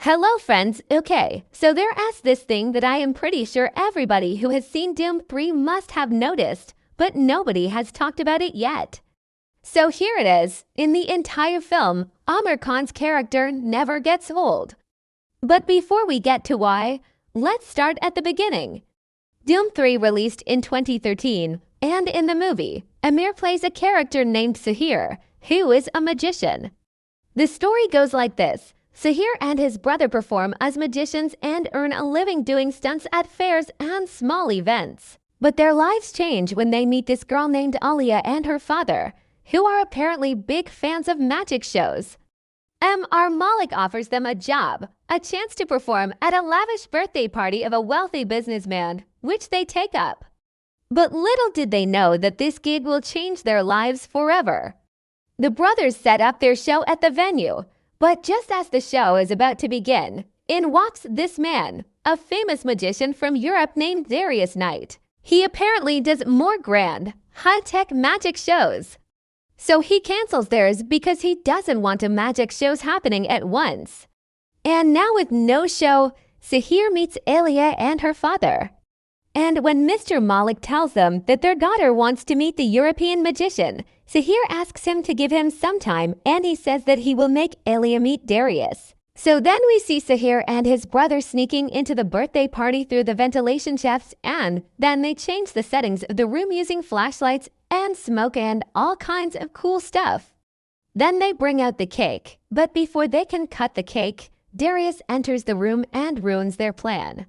Hello friends, okay, so there's this thing that I am pretty sure everybody who has seen Doom 3 must have noticed, but nobody has talked about it yet. So here it is, in the entire film, Amir Khan's character never gets old. But before we get to why, let's start at the beginning. Doom 3 released in 2013, and in the movie, Amir plays a character named Sahir, who is a magician. The story goes like this. Sahir and his brother perform as magicians and earn a living doing stunts at fairs and small events. But their lives change when they meet this girl named Alia and her father, who are apparently big fans of magic shows. Amir Malik offers them a job, a chance to perform at a lavish birthday party of a wealthy businessman, which they take up. But little did they know that this gig will change their lives forever. The brothers set up their show at the venue, but just as the show is about to begin, in walks this man, a famous magician from Europe named Darius Knight. He apparently does more grand, high-tech magic shows. So he cancels theirs because he doesn't want a magic shows happening at once. And now with no show, Sahir meets Alia and her father. And when Mr. Malik tells them that their daughter wants to meet the European magician, Sahir asks him to give him some time, and he says that he will make Alia meet Darius. So then we see Sahir and his brother sneaking into the birthday party through the ventilation shafts, and then they change the settings of the room using flashlights and smoke and all kinds of cool stuff. Then they bring out the cake, but before they can cut the cake, Darius enters the room and ruins their plan.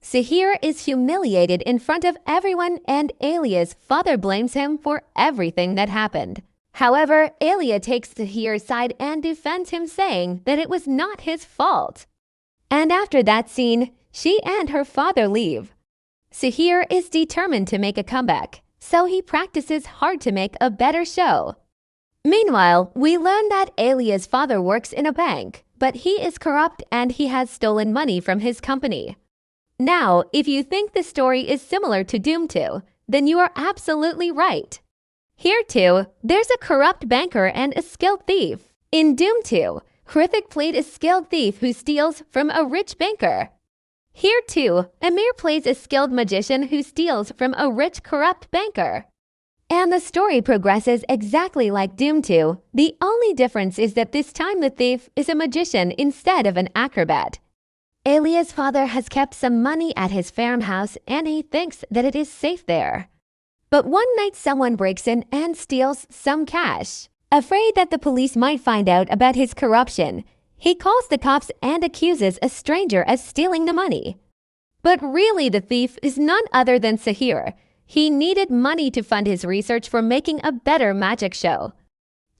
Sahir is humiliated in front of everyone, and Alia's father blames him for everything that happened. However, Alia takes Sahir's side and defends him, saying that it was not his fault. And after that scene, she and her father leave. Sahir is determined to make a comeback, so he practices hard to make a better show. Meanwhile, we learn that Alia's father works in a bank, but he is corrupt and he has stolen money from his company. Now, if you think the story is similar to Doom 2, then you are absolutely right. Here too, there's a corrupt banker and a skilled thief. In Doom 2, Hrithik played a skilled thief who steals from a rich banker. Here too, Amir plays a skilled magician who steals from a rich corrupt banker. And the story progresses exactly like Doom 2. The only difference is that this time the thief is a magician instead of an acrobat. Alia's father has kept some money at his farmhouse, and he thinks that it is safe there. But one night someone breaks in and steals some cash. Afraid that the police might find out about his corruption, he calls the cops and accuses a stranger of stealing the money. But really the thief is none other than Sahir. He needed money to fund his research for making a better magic show.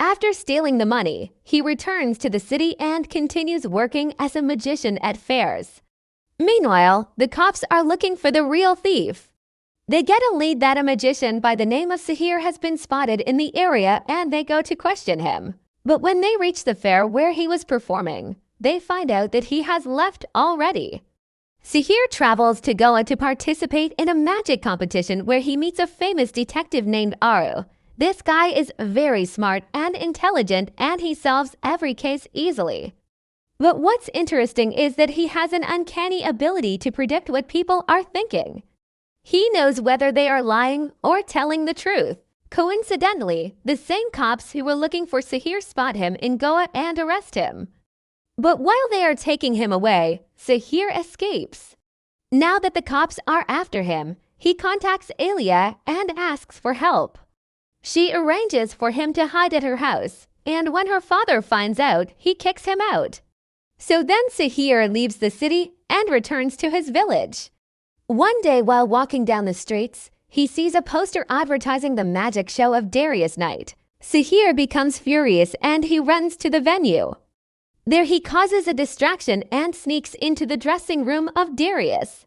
After stealing the money, he returns to the city and continues working as a magician at fairs. Meanwhile, the cops are looking for the real thief. They get a lead that a magician by the name of Sahir has been spotted in the area, and they go to question him. But when they reach the fair where he was performing, they find out that he has left already. Sahir travels to Goa to participate in a magic competition where he meets a famous detective named Aru. This guy is very smart and intelligent, and he solves every case easily. But what's interesting is that he has an uncanny ability to predict what people are thinking. He knows whether they are lying or telling the truth. Coincidentally, the same cops who were looking for Sahir spot him in Goa and arrest him. But while they are taking him away, Sahir escapes. Now that the cops are after him, he contacts Alia and asks for help. She arranges for him to hide at her house, and when her father finds out, he kicks him out. So then Sahir leaves the city and returns to his village. One day while walking down the streets, he sees a poster advertising the magic show of Darius Knight. Sahir becomes furious and he runs to the venue. There he causes a distraction and sneaks into the dressing room of Darius.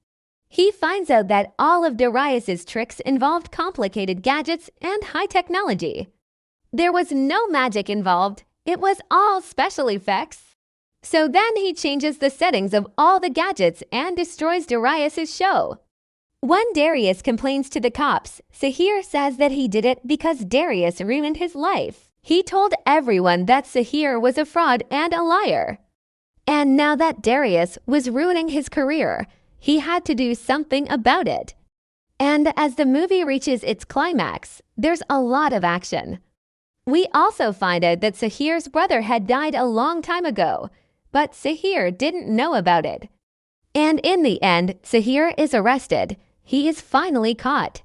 He finds out that all of Darius's tricks involved complicated gadgets and high technology. There was no magic involved, it was all special effects. So then he changes the settings of all the gadgets and destroys Darius's show. When Darius complains to the cops, Sahir says that he did it because Darius ruined his life. He told everyone that Sahir was a fraud and a liar. And now that Darius was ruining his career, he had to do something about it. And as the movie reaches its climax, there's a lot of action. We also find out that Sahir's brother had died a long time ago, but Sahir didn't know about it. And in the end, Sahir is arrested. He is finally caught.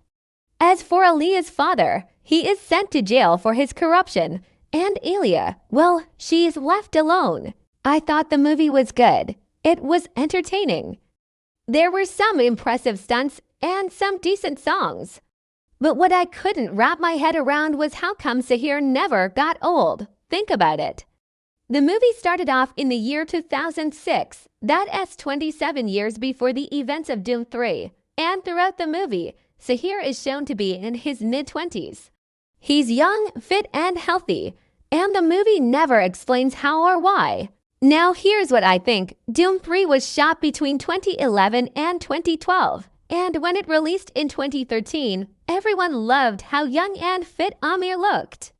As for Alia's father, he is sent to jail for his corruption, and Elia, well, she is left alone. I thought the movie was good. It was entertaining. There were some impressive stunts and some decent songs. But what I couldn't wrap my head around was how come Sahir never got old. Think about it. The movie started off in the year 2006. That's 27 years before the events of Dhoom 3. And throughout the movie, Sahir is shown to be in his mid-20s. He's young, fit, and healthy. And the movie never explains how or why. Now here's what I think. Dhoom 3 was shot between 2011 and 2012. And when it released in 2013, everyone loved how young and fit Amir looked.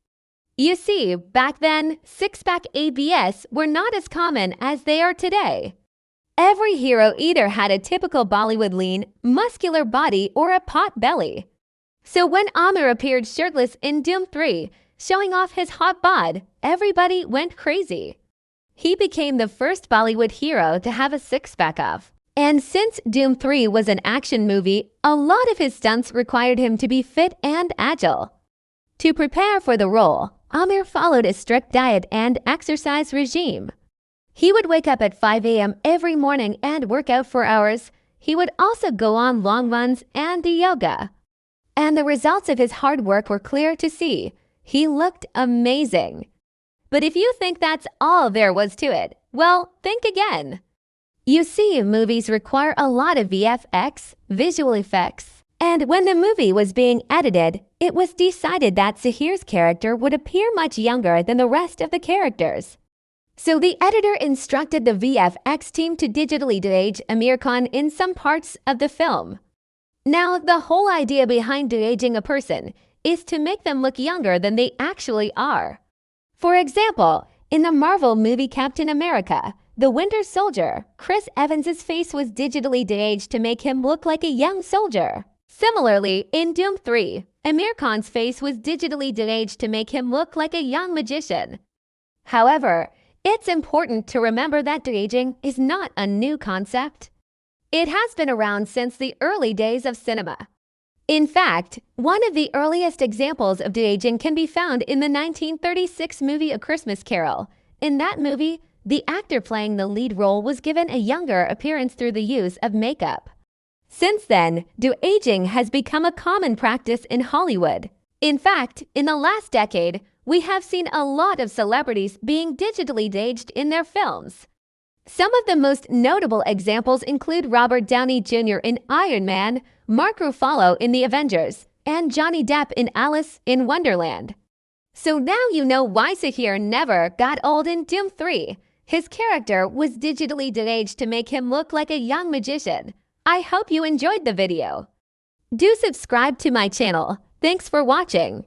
You see, back then, six-pack ABS were not as common as they are today. Every hero either had a typical Bollywood lean, muscular body or a pot belly. So when Amir appeared shirtless in Dhoom 3, showing off his hot bod, everybody went crazy. He became the first Bollywood hero to have a six-pack off. And since Dhoom 3 was an action movie, a lot of his stunts required him to be fit and agile. To prepare for the role, Amir followed a strict diet and exercise regime. He would wake up at 5 a.m. every morning and work out for hours. He would also go on long runs and do yoga. And the results of his hard work were clear to see. He looked amazing. But if you think that's all there was to it, well, think again. You see, movies require a lot of VFX, visual effects. And when the movie was being edited, it was decided that Sahir's character would appear much younger than the rest of the characters. So the editor instructed the VFX team to digitally de-age Amir Khan in some parts of the film. Now, the whole idea behind de-aging a person is to make them look younger than they actually are. For example, in the Marvel movie Captain America, the Winter Soldier, Chris Evans' face was digitally de-aged to make him look like a young soldier. Similarly, in Dhoom 3, Amir Khan's face was digitally de-aged to make him look like a young magician. However, it's important to remember that de-aging is not a new concept. It has been around since the early days of cinema. In fact, one of the earliest examples of de-aging can be found in the 1936 movie A Christmas Carol. In that movie, the actor playing the lead role was given a younger appearance through the use of makeup. Since then, de-aging has become a common practice in Hollywood. In fact, in the last decade, we have seen a lot of celebrities being digitally de-aged in their films. Some of the most notable examples include Robert Downey Jr. in Iron Man, Mark Ruffalo in The Avengers, and Johnny Depp in Alice in Wonderland. So now you know why Sahir never got old in Dhoom 3. His character was digitally de-aged to make him look like a young magician. I hope you enjoyed the video. Do subscribe to my channel. Thanks for watching.